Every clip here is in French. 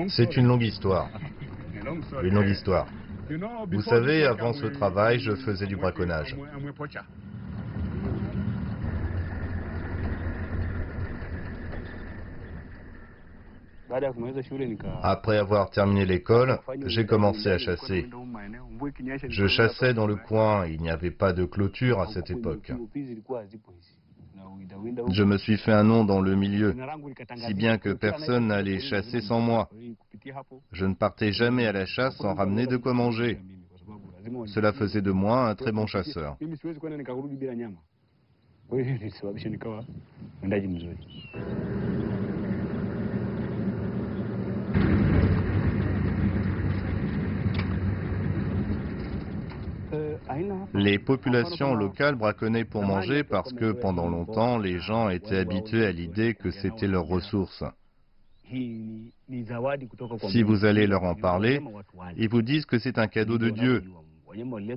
C'est une longue histoire. Une longue histoire. Vous savez, avant ce travail, je faisais du braconnage. Après avoir terminé l'école, j'ai commencé à chasser. Je chassais dans le coin, il n'y avait pas de clôture à cette époque. Je me suis fait un nom dans le milieu, si bien que personne n'allait chasser sans moi. Je ne partais jamais à la chasse sans ramener de quoi manger. Cela faisait de moi un très bon chasseur. Les populations locales braconnaient pour manger parce que pendant longtemps, les gens étaient habitués à l'idée que c'était leur ressource. Si vous allez leur en parler, ils vous disent que c'est un cadeau de Dieu.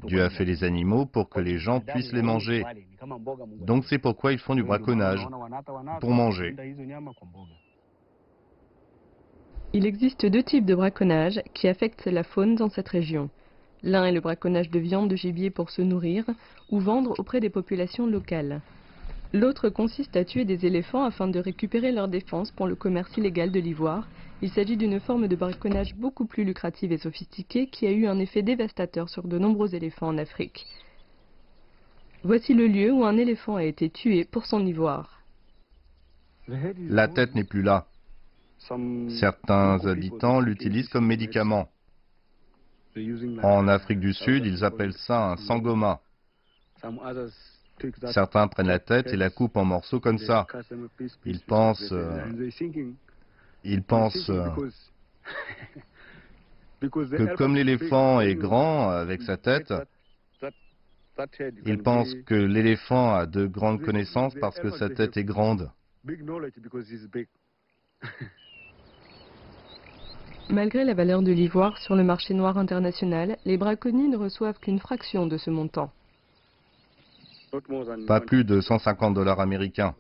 Dieu a fait les animaux pour que les gens puissent les manger. Donc c'est pourquoi ils font du braconnage, pour manger. Il existe deux types de braconnage qui affectent la faune dans cette région. L'un est le braconnage de viande de gibier pour se nourrir ou vendre auprès des populations locales. L'autre consiste à tuer des éléphants afin de récupérer leur défense pour le commerce illégal de l'ivoire. Il s'agit d'une forme de braconnage beaucoup plus lucrative et sophistiquée qui a eu un effet dévastateur sur de nombreux éléphants en Afrique. Voici le lieu où un éléphant a été tué pour son ivoire. La tête n'est plus là. Certains habitants l'utilisent comme médicament. En Afrique du Sud, ils appellent ça un sangoma. Certains prennent la tête et la coupent en morceaux comme ça. Ils pensent que comme l'éléphant est grand avec sa tête, ils pensent que l'éléphant a de grandes connaissances parce que sa tête est grande. Malgré la valeur de l'ivoire sur le marché noir international, les braconniers ne reçoivent qu'une fraction de ce montant. Pas plus de 150 $ américains.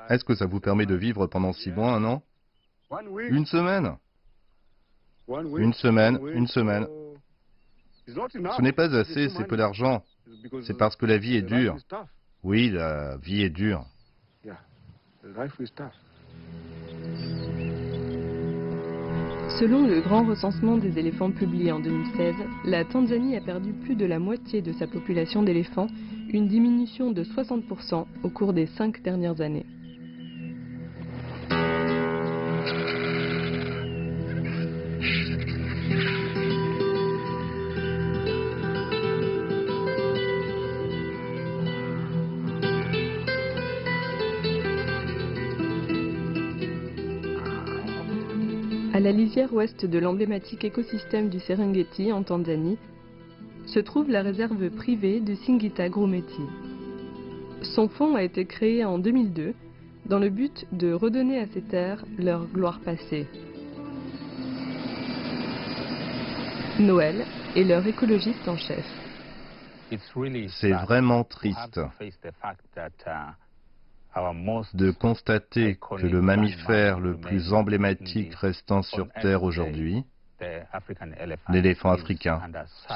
Est-ce que ça vous permet de vivre pendant 6 mois, un an? Une semaine? Une semaine, une semaine. Ce n'est pas assez, c'est peu d'argent. C'est parce que la vie est dure. Oui, la vie est dure. Selon le grand recensement des éléphants publié en 2016, la Tanzanie a perdu plus de la moitié de sa population d'éléphants, une diminution de 60% au cours des 5 dernières années. À la lisière ouest de l'emblématique écosystème du Serengeti en Tanzanie, se trouve la réserve privée de Singita Grumeti. Son fonds a été créé en 2002 dans le but de redonner à ces terres leur gloire passée. Noël est leur écologiste en chef. C'est vraiment triste de constater que le mammifère le plus emblématique restant sur Terre aujourd'hui, l'éléphant africain,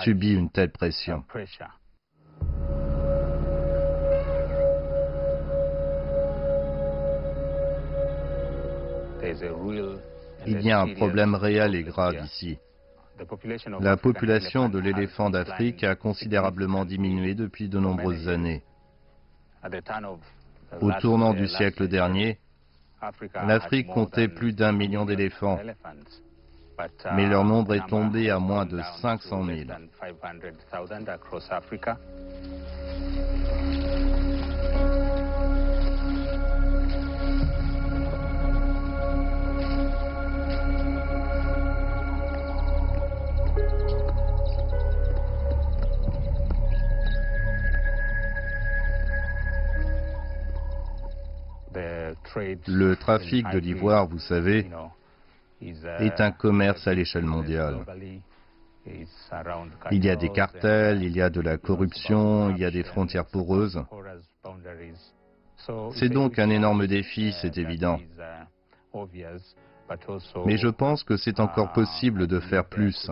subit une telle pression. Il y a un problème réel et grave ici. La population de l'éléphant d'Afrique a considérablement diminué depuis de nombreuses années. Au tournant du siècle dernier, l'Afrique comptait plus d'1 million d'éléphants, mais leur nombre est tombé à moins de 500 000. Le trafic de l'ivoire, vous savez, est un commerce à l'échelle mondiale. Il y a des cartels, il y a de la corruption, il y a des frontières poreuses. C'est donc un énorme défi, c'est évident. Mais je pense que c'est encore possible de faire plus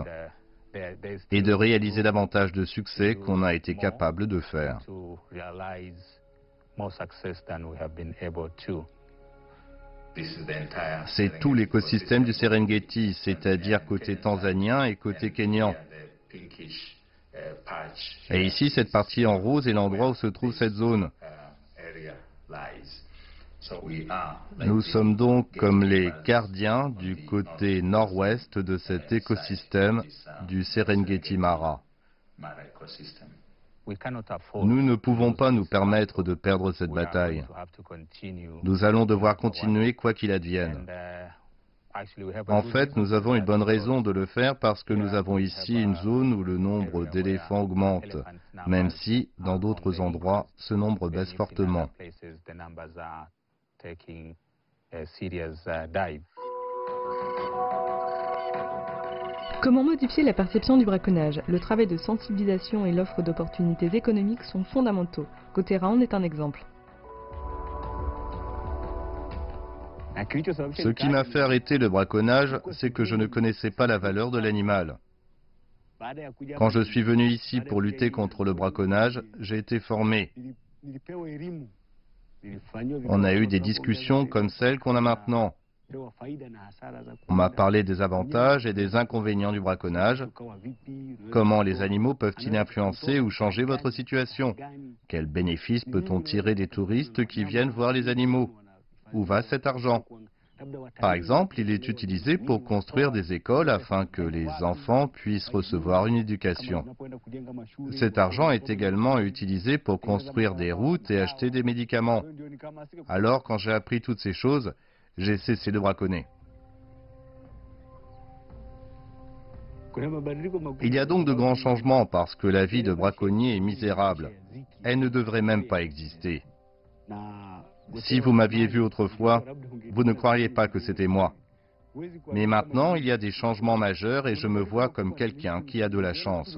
et de réaliser davantage de succès qu'on a été capable de faire. C'est tout l'écosystème du Serengeti, c'est-à-dire côté tanzanien et côté kényan. Et ici, cette partie en rose est l'endroit où se trouve cette zone. Nous sommes donc comme les gardiens du côté nord-ouest de cet écosystème du Serengeti Mara. Nous ne pouvons pas nous permettre de perdre cette bataille. Nous allons devoir continuer quoi qu'il advienne. En fait, nous avons une bonne raison de le faire parce que nous avons ici une zone où le nombre d'éléphants augmente, même si, dans d'autres endroits, ce nombre baisse fortement. Comment modifier la perception du braconnage? Le travail de sensibilisation et l'offre d'opportunités économiques sont fondamentaux. Kotera en est un exemple. Ce qui m'a fait arrêter le braconnage, c'est que je ne connaissais pas la valeur de l'animal. Quand je suis venu ici pour lutter contre le braconnage, j'ai été formé. On a eu des discussions comme celles qu'on a maintenant. On m'a parlé des avantages et des inconvénients du braconnage. Comment les animaux peuvent-ils influencer ou changer votre situation? Quels bénéfices peut-on tirer des touristes qui viennent voir les animaux? Où va cet argent? Par exemple, il est utilisé pour construire des écoles afin que les enfants puissent recevoir une éducation. Cet argent est également utilisé pour construire des routes et acheter des médicaments. Alors, quand j'ai appris toutes ces choses, j'ai cessé de braconner. Il y a donc de grands changements parce que la vie de braconnier est misérable. Elle ne devrait même pas exister. Si vous m'aviez vu autrefois, vous ne croiriez pas que c'était moi. Mais maintenant, il y a des changements majeurs et je me vois comme quelqu'un qui a de la chance.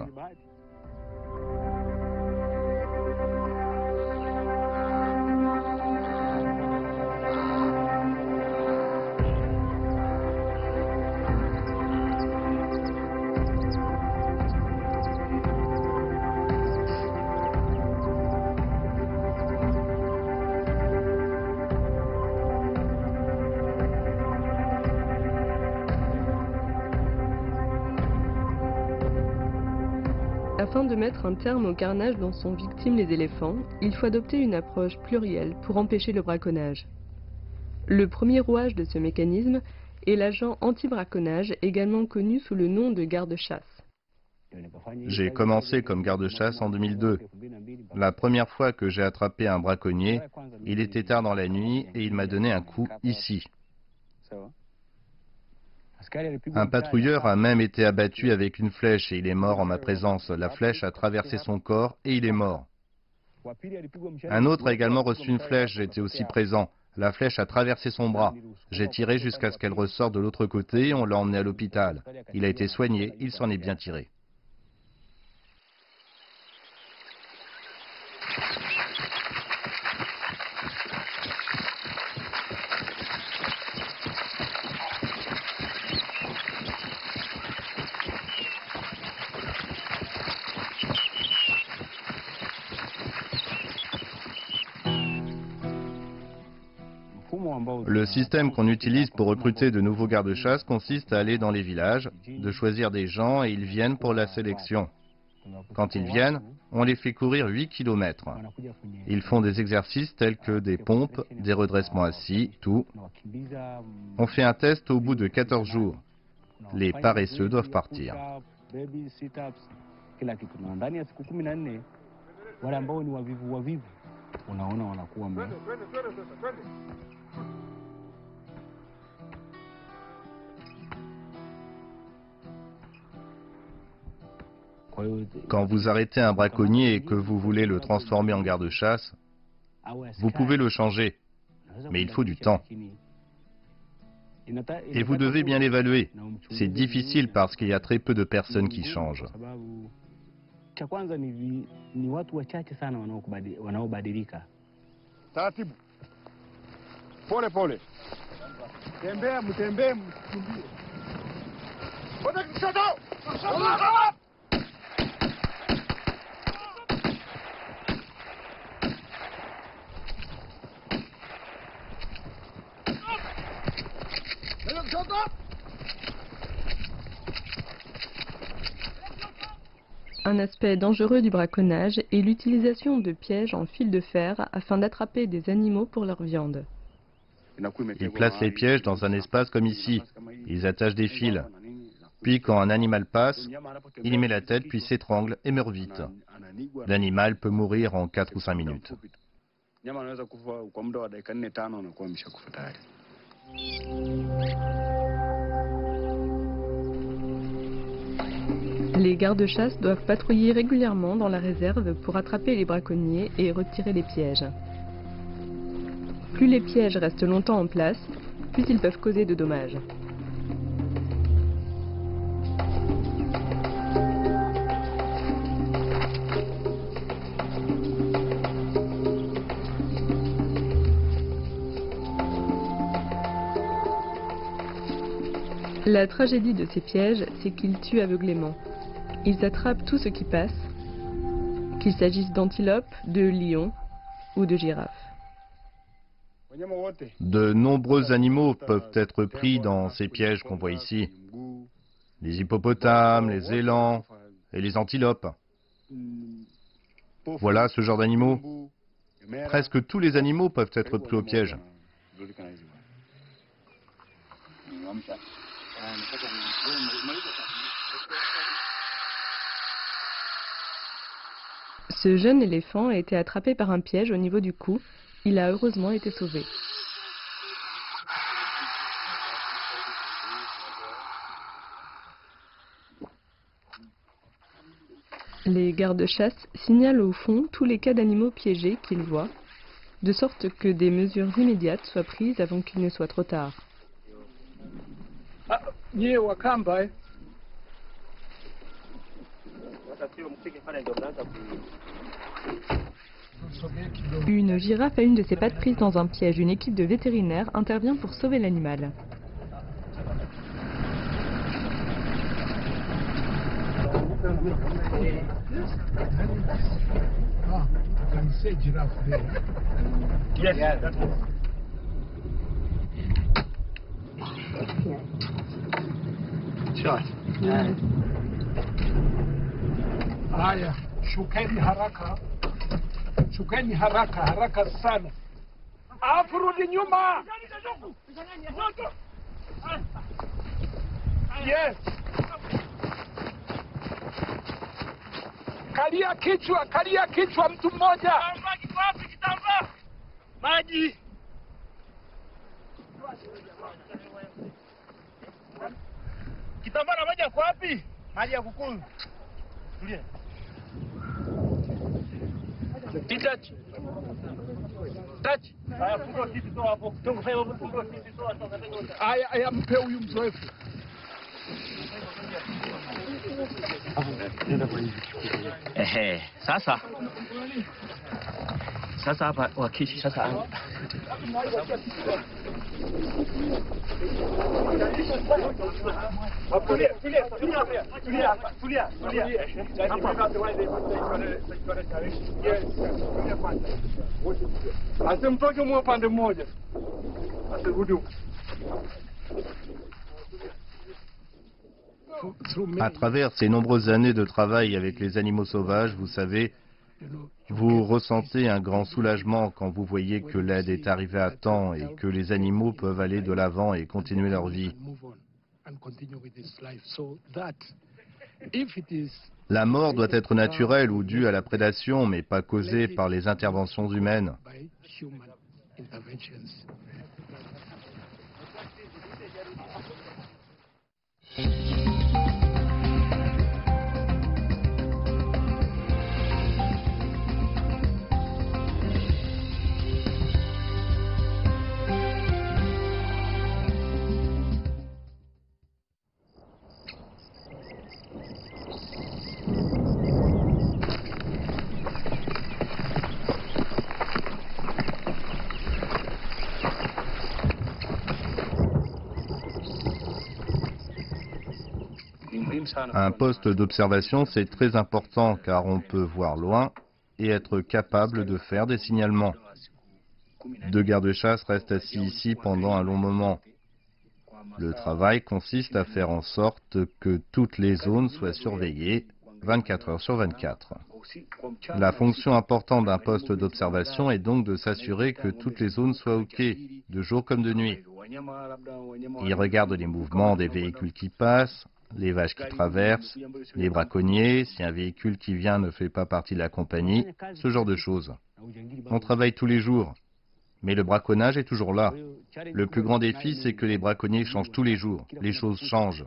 Afin de mettre un terme au carnage dont sont victimes les éléphants, il faut adopter une approche plurielle pour empêcher le braconnage. Le premier rouage de ce mécanisme est l'agent anti-braconnage, également connu sous le nom de garde-chasse. J'ai commencé comme garde-chasse en 2002. La première fois que j'ai attrapé un braconnier, il était tard dans la nuit et il m'a donné un coup ici. Un patrouilleur a même été abattu avec une flèche et il est mort en ma présence. La flèche a traversé son corps et il est mort. Un autre a également reçu une flèche, j'étais aussi présent. La flèche a traversé son bras. J'ai tiré jusqu'à ce qu'elle ressorte de l'autre côté et on l'a emmené à l'hôpital. Il a été soigné, il s'en est bien tiré. Le système qu'on utilise pour recruter de nouveaux gardes-chasse consiste à aller dans les villages, de choisir des gens et ils viennent pour la sélection. Quand ils viennent, on les fait courir 8 km. Ils font des exercices tels que des pompes, des redressements assis, tout. On fait un test au bout de 14 jours. Les paresseux doivent partir. Quand vous arrêtez un braconnier et que vous voulez le transformer en garde-chasse, vous pouvez le changer, mais il faut du temps. Et vous devez bien l'évaluer. C'est difficile parce qu'il y a très peu de personnes qui changent. Taratibu. Pole pole. Un aspect dangereux du braconnage est l'utilisation de pièges en fil de fer afin d'attraper des animaux pour leur viande. Ils placent les pièges dans un espace comme ici. Ils attachent des fils. Puis quand un animal passe, il y met la tête puis s'étrangle et meurt vite. L'animal peut mourir en 4 ou 5 minutes. Les gardes-chasse doivent patrouiller régulièrement dans la réserve pour attraper les braconniers et retirer les pièges. Plus les pièges restent longtemps en place, plus ils peuvent causer de dommages. La tragédie de ces pièges, c'est qu'ils tuent aveuglément. Ils attrapent tout ce qui passe, qu'il s'agisse d'antilopes, de lions ou de girafes. De nombreux animaux peuvent être pris dans ces pièges qu'on voit ici. Les hippopotames, les élans et les antilopes. Voilà ce genre d'animaux. Presque tous les animaux peuvent être pris au piège. Ce jeune éléphant a été attrapé par un piège au niveau du cou. Il a heureusement été sauvé. Les gardes-chasse signalent au fond tous les cas d'animaux piégés qu'ils voient, de sorte que des mesures immédiates soient prises avant qu'il ne soit trop tard. Une girafe a une de ses pattes prise dans un piège. Une équipe de vétérinaires intervient pour sauver l'animal. Haya, shukeni haraka. Shukeni haraka, haraka sana. Alafu rudi nyuma. Yes. Kalia kichwa mtu mmoja. Maji wapi kitambaa? Maji. Kitambaa na maji yako wapi? Maji ya kukunywa. Tulia. Touch. Touch. Haya, funga kitu toa hapo. Funga kitu toa toka. Haya, mpe huyu mzoefu. Sasa hapa wakishi sasa Asimtoke mwa pande mmoja. Asirudi. À travers ces nombreuses années de travail avec les animaux sauvages, vous savez, vous ressentez un grand soulagement quand vous voyez que l'aide est arrivée à temps et que les animaux peuvent aller de l'avant et continuer leur vie. La mort doit être naturelle ou due à la prédation, mais pas causée par les interventions humaines. Un poste d'observation, c'est très important car on peut voir loin et être capable de faire des signalements. 2 gardes-chasse restent assis ici pendant un long moment. Le travail consiste à faire en sorte que toutes les zones soient surveillées 24 heures sur 24. La fonction importante d'un poste d'observation est donc de s'assurer que toutes les zones soient OK, de jour comme de nuit. Il regarde les mouvements des véhicules qui passent, les vaches qui traversent, les braconniers, si un véhicule qui vient ne fait pas partie de la compagnie, ce genre de choses. On travaille tous les jours, mais le braconnage est toujours là. Le plus grand défi, c'est que les braconniers changent tous les jours. Les choses changent.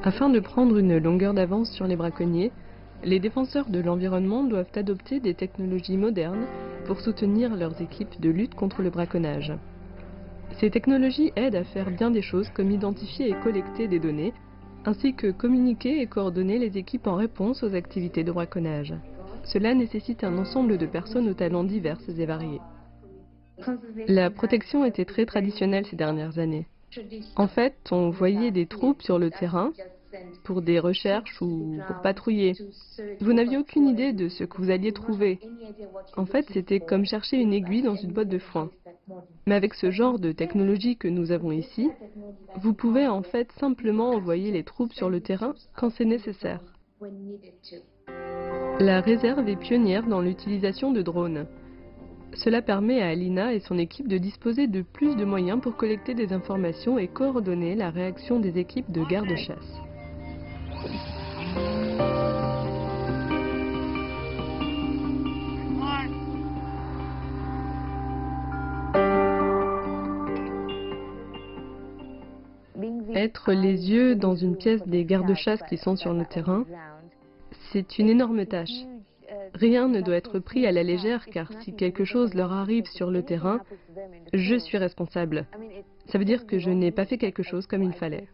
Afin de prendre une longueur d'avance sur les braconniers, les défenseurs de l'environnement doivent adopter des technologies modernes pour soutenir leurs équipes de lutte contre le braconnage. Ces technologies aident à faire bien des choses comme identifier et collecter des données, ainsi que communiquer et coordonner les équipes en réponse aux activités de braconnage. Cela nécessite un ensemble de personnes aux talents divers et variés. La protection était très traditionnelle ces dernières années. En fait, on voyait des troupes sur le terrain pour des recherches ou pour patrouiller. Vous n'aviez aucune idée de ce que vous alliez trouver. En fait, c'était comme chercher une aiguille dans une botte de foin. Mais avec ce genre de technologie que nous avons ici, vous pouvez en fait simplement envoyer les troupes sur le terrain quand c'est nécessaire. La réserve est pionnière dans l'utilisation de drones. Cela permet à Alina et son équipe de disposer de plus de moyens pour collecter des informations et coordonner la réaction des équipes de garde-chasse. Être les yeux dans une pièce des gardes-chasse qui sont sur le terrain, c'est une énorme tâche. Rien ne doit être pris à la légère car si quelque chose leur arrive sur le terrain, je suis responsable. Ça veut dire que je n'ai pas fait quelque chose comme il fallait.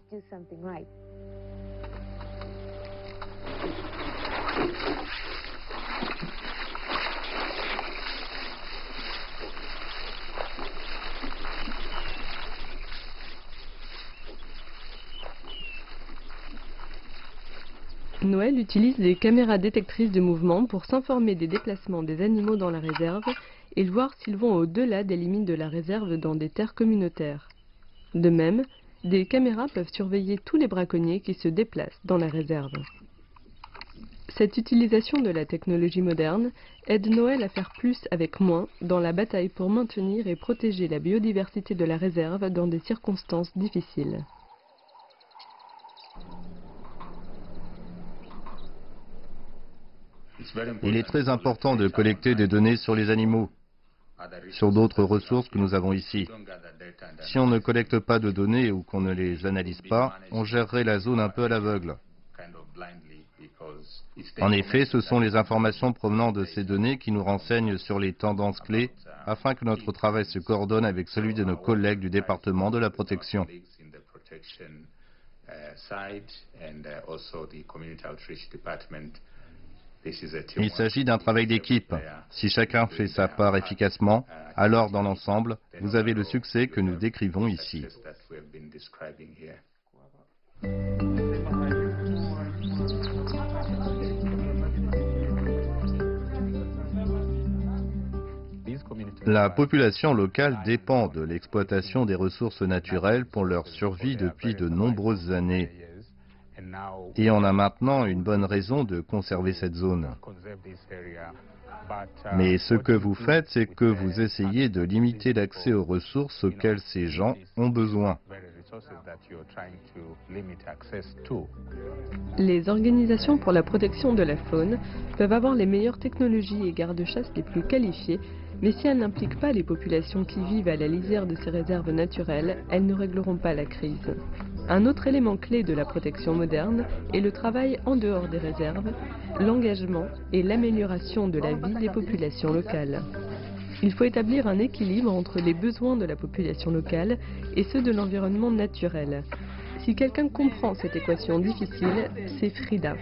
Noël utilise des caméras détectrices de mouvement pour s'informer des déplacements des animaux dans la réserve et voir s'ils vont au-delà des limites de la réserve dans des terres communautaires. De même, des caméras peuvent surveiller tous les braconniers qui se déplacent dans la réserve. Cette utilisation de la technologie moderne aide Noël à faire plus avec moins dans la bataille pour maintenir et protéger la biodiversité de la réserve dans des circonstances difficiles. Il est très important de collecter des données sur les animaux, sur d'autres ressources que nous avons ici. Si on ne collecte pas de données ou qu'on ne les analyse pas, on gérerait la zone un peu à l'aveugle. En effet, ce sont les informations provenant de ces données qui nous renseignent sur les tendances clés afin que notre travail se coordonne avec celui de nos collègues du département de la protection. Il s'agit d'un travail d'équipe. Si chacun fait sa part efficacement, alors dans l'ensemble, vous avez le succès que nous décrivons ici. La population locale dépend de l'exploitation des ressources naturelles pour leur survie depuis de nombreuses années. Et on a maintenant une bonne raison de conserver cette zone. Mais ce que vous faites, c'est que vous essayez de limiter l'accès aux ressources auxquelles ces gens ont besoin. Les organisations pour la protection de la faune peuvent avoir les meilleures technologies et gardes-chasse les plus qualifiés, mais si elles n'impliquent pas les populations qui vivent à la lisière de ces réserves naturelles, elles ne régleront pas la crise. Un autre élément clé de la protection moderne est le travail en dehors des réserves, l'engagement et l'amélioration de la vie des populations locales. Il faut établir un équilibre entre les besoins de la population locale et ceux de l'environnement naturel. Si quelqu'un comprend cette équation difficile, c'est Frida.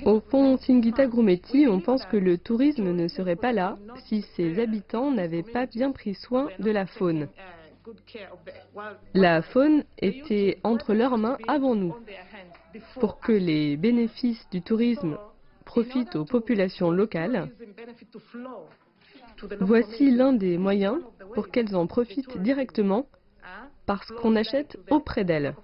Au fond, Singita Grumetti, on pense que le tourisme ne serait pas là si ses habitants n'avaient pas bien pris soin de la faune. La faune était entre leurs mains avant nous. Pour que les bénéfices du tourisme profitent aux populations locales, voici l'un des moyens pour qu'elles en profitent directement parce qu'on achète auprès d'elles.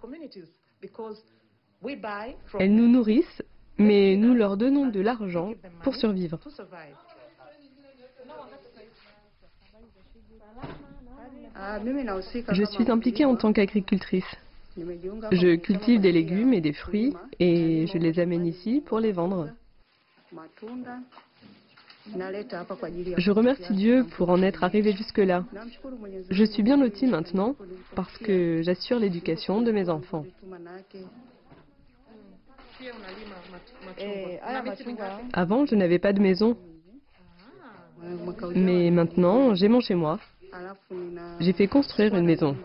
Elles nous nourrissent, mais nous leur donnons de l'argent pour survivre. Je suis impliquée en tant qu'agricultrice. Je cultive des légumes et des fruits et je les amène ici pour les vendre. Je remercie Dieu pour en être arrivé jusque-là. Je suis bien lotie maintenant parce que j'assure l'éducation de mes enfants. Avant, je n'avais pas de maison. Mais maintenant, j'ai mon chez-moi. J'ai fait construire une maison.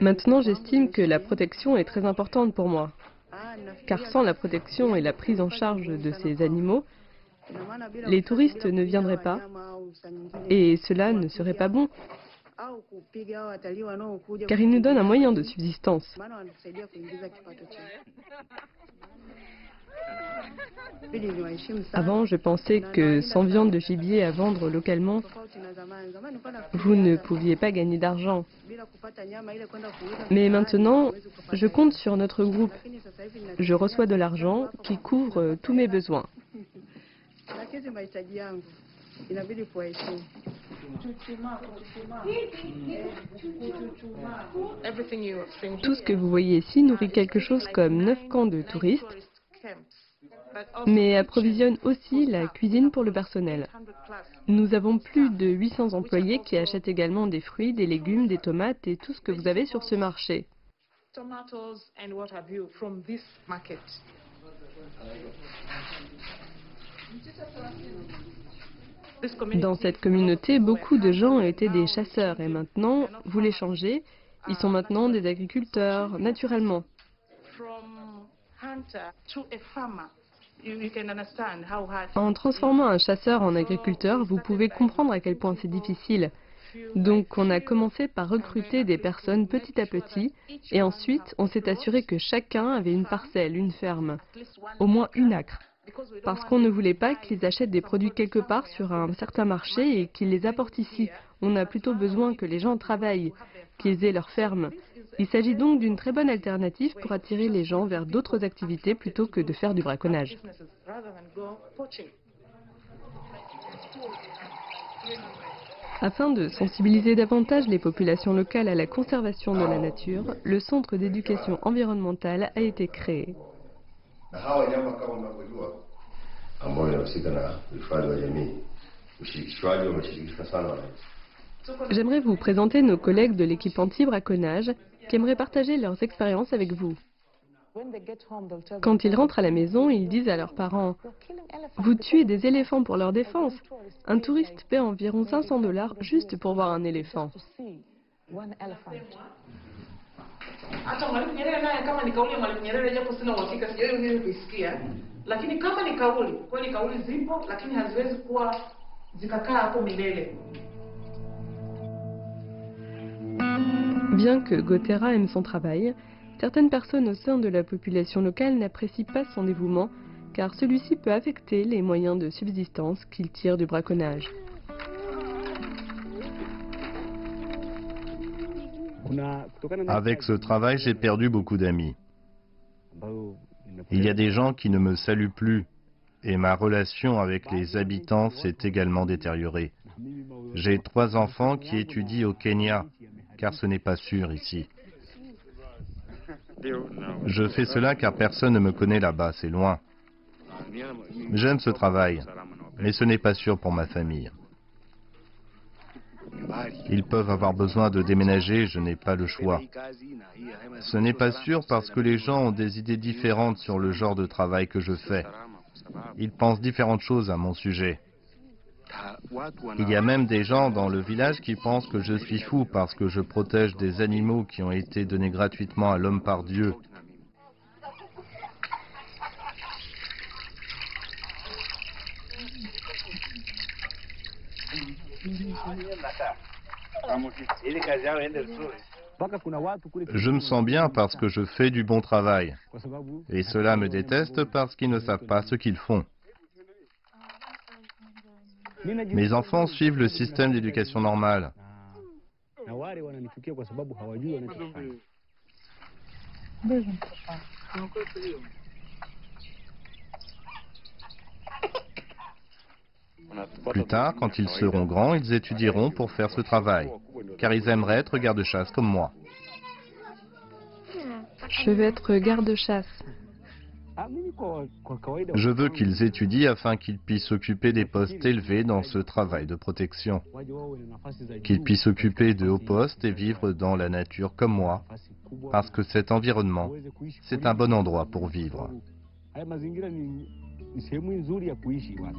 Maintenant, j'estime que la protection est très importante pour moi. Car sans la protection et la prise en charge de ces animaux, les touristes ne viendraient pas et cela ne serait pas bon. Car ils nous donnent un moyen de subsistance. Avant, je pensais que sans viande de gibier à vendre localement, vous ne pouviez pas gagner d'argent. Mais maintenant, je compte sur notre groupe. Je reçois de l'argent qui couvre tous mes besoins. Tout ce que vous voyez ici nourrit quelque chose comme 9 camps de touristes, mais approvisionne aussi la cuisine pour le personnel. Nous avons plus de 800 employés qui achètent également des fruits, des légumes, des tomates et tout ce que vous avez sur ce marché. Dans cette communauté, beaucoup de gens étaient des chasseurs et maintenant, vous les changez, ils sont maintenant des agriculteurs, naturellement. En transformant un chasseur en agriculteur, vous pouvez comprendre à quel point c'est difficile. Donc on a commencé par recruter des personnes petit à petit et ensuite on s'est assuré que chacun avait une parcelle, une ferme, au moins une acre. Parce qu'on ne voulait pas qu'ils achètent des produits quelque part sur un certain marché et qu'ils les apportent ici. On a plutôt besoin que les gens travaillent, qu'ils aient leur ferme. Il s'agit donc d'une très bonne alternative pour attirer les gens vers d'autres activités plutôt que de faire du braconnage. Afin de sensibiliser davantage les populations locales à la conservation de la nature, le Centre d'éducation environnementale a été créé. J'aimerais vous présenter nos collègues de l'équipe anti-braconnage qui aimeraient partager leurs expériences avec vous. Quand ils rentrent à la maison, ils disent à leurs parents « Vous tuez des éléphants pour leur défense. Un touriste paie environ 500 $ juste pour voir un éléphant. » Bien que Gotera aime son travail, certaines personnes au sein de la population locale n'apprécient pas son dévouement, car celui-ci peut affecter les moyens de subsistance qu'il tire du braconnage. Avec ce travail, j'ai perdu beaucoup d'amis. Il y a des gens qui ne me saluent plus, et ma relation avec les habitants s'est également détériorée. J'ai 3 enfants qui étudient au Kenya, car ce n'est pas sûr ici. Je fais cela car personne ne me connaît là-bas, c'est loin. J'aime ce travail, mais ce n'est pas sûr pour ma famille. Ils peuvent avoir besoin de déménager, je n'ai pas le choix. Ce n'est pas sûr parce que les gens ont des idées différentes sur le genre de travail que je fais. Ils pensent différentes choses à mon sujet. Il y a même des gens dans le village qui pensent que je suis fou parce que je protège des animaux qui ont été donnés gratuitement à l'homme par Dieu. Je me sens bien parce que je fais du bon travail. Et ceux-là me détestent parce qu'ils ne savent pas ce qu'ils font. Mes enfants suivent le système d'éducation normale. Plus tard, quand ils seront grands, ils étudieront pour faire ce travail, car ils aimeraient être garde-chasse comme moi. Je vais être garde-chasse. Je veux qu'ils étudient afin qu'ils puissent occuper des postes élevés dans ce travail de protection, qu'ils puissent occuper de hauts postes et vivre dans la nature comme moi, parce que cet environnement, c'est un bon endroit pour vivre. Haya mazingira ni sehemu nzuri ya kuishi bwana.